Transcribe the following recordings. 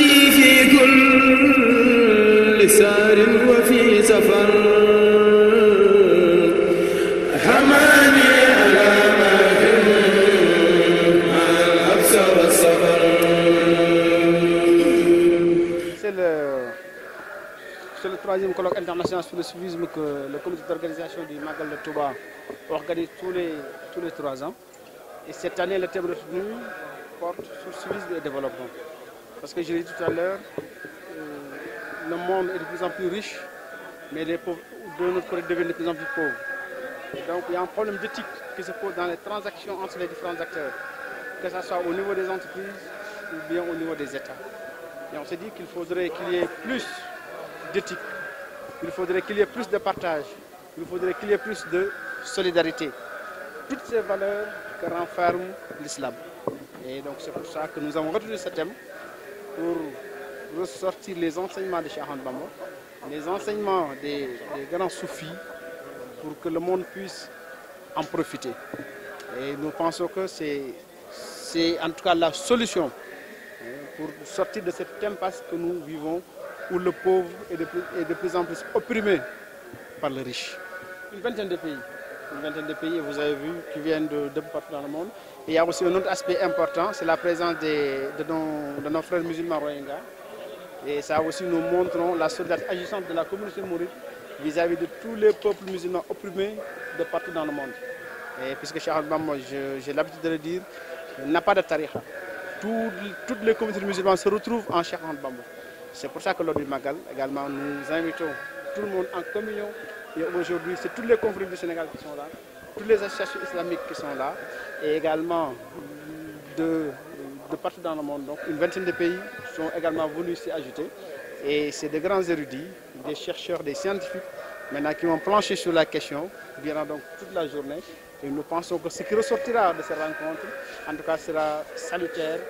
الذي في كل سار وفي سفر حماني على ماهر مع الحبس والسفر. C'est le troisième colloque international sur le civisme que le comité d'organisation du Magal de Touba organise tous les 3 ans. Et cette année, le thème retenu porte sur le civisme et le développement. Parce que je l'ai dit tout à l'heure, le monde est de plus en plus riche, mais les pauvres de notre côté deviennent de plus en plus pauvres. Et donc il y a un problème d'éthique qui se pose dans les transactions entre les différents acteurs, que ce soit au niveau des entreprises ou bien au niveau des États. Et on s'est dit qu'il faudrait qu'il y ait plus d'éthique, il faudrait qu'il y ait plus de partage, il faudrait qu'il y ait plus de solidarité. Toutes ces valeurs que renferme l'islam. Et donc c'est pour ça que nous avons retenu ce thème pour ressortir les enseignements de Cheikh Ahmadou Bamba, les enseignements des grands soufis, pour que le monde puisse en profiter. Et nous pensons que c'est en tout cas la solution pour sortir de cette impasse que nous vivons, où le pauvre est de plus en plus opprimé par le riche. Une vingtaine de pays, vous avez vu, qui viennent de partout dans le monde. Et il y a aussi un autre aspect important, c'est la présence de nos frères musulmans Rohingyas. Et ça aussi nous montrons la solidarité agissante de la communauté mouride vis-à-vis de tous les peuples musulmans opprimés de partout dans le monde. Et puisque Cheikh Ahmadou Bamba, j'ai l'habitude de le dire, n'a pas de tariqa. Toutes les communautés musulmanes se retrouvent en Cheikh Ahmadou Bamba. C'est pour ça que lors du Magal, également, nous invitons tout le monde en communion. Et aujourd'hui, c'est tous les confrères du Sénégal qui sont là, toutes les associations islamiques qui sont là, et également de partout dans le monde. Donc une vingtaine de pays sont également venus s'y ajouter. Et c'est des grands érudits, des chercheurs, des scientifiques, maintenant qui vont plancher sur la question durant donc toute la journée. Et nous pensons que ce qui ressortira de ces rencontres, en tout cas, sera salutaire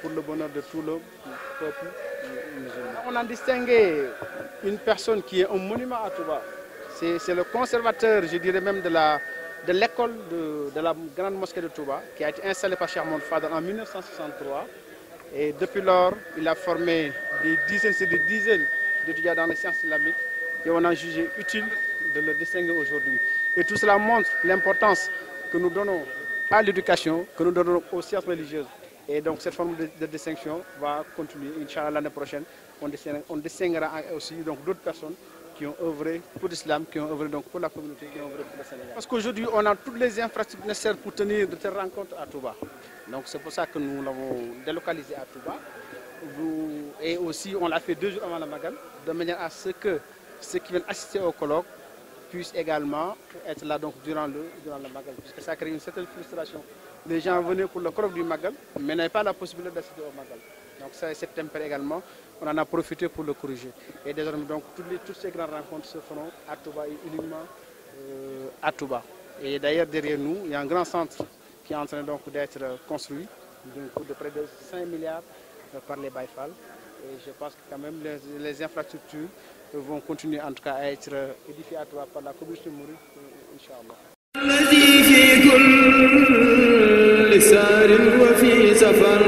pour le bonheur de tout le peuple musulman. On a distingué une personne qui est un monument à Touba. C'est le conservateur, je dirais même, de l'école de la grande mosquée de Touba, qui a été installée par Cheikh Ahmadou Fadal en 1963. Et depuis lors, il a formé des dizaines d'étudiants dans les sciences islamiques, et on a jugé utile de le distinguer aujourd'hui. Et tout cela montre l'importance que nous donnons à l'éducation, que nous donnons aux sciences religieuses. Et donc cette forme de distinction va continuer. Inch'Allah, l'année prochaine, on distinguera aussi d'autres personnes qui ont œuvré pour l'islam, qui ont œuvré donc pour la communauté, qui ont œuvré pour le Sénégal. Parce qu'aujourd'hui, on a toutes les infrastructures nécessaires pour tenir de telles rencontres à Touba. Donc c'est pour ça que nous l'avons délocalisé à Touba. Et aussi, on l'a fait 2 jours avant la Magal, de manière à ce que ceux qui viennent assister au colloque puissent également être là donc durant le Magal, puisque ça crée une certaine frustration. Les gens venaient pour le colloque du Magal, mais n'avaient pas la possibilité d'assister au Magal. Donc ça, cet tempère également, on en a profité pour le corriger. Et désormais, donc, toutes ces grandes rencontres se feront à Touba et uniquement à Touba. Et d'ailleurs, derrière nous, il y a un grand centre qui est en train d'être construit, d'un coût de près de 5 milliards par les Baïfal. Et je pense que quand même les infrastructures vont continuer en tout cas à être édifiées à Touba par la communauté mouride, Inch'Allah. الذي في كل سار وفي سفر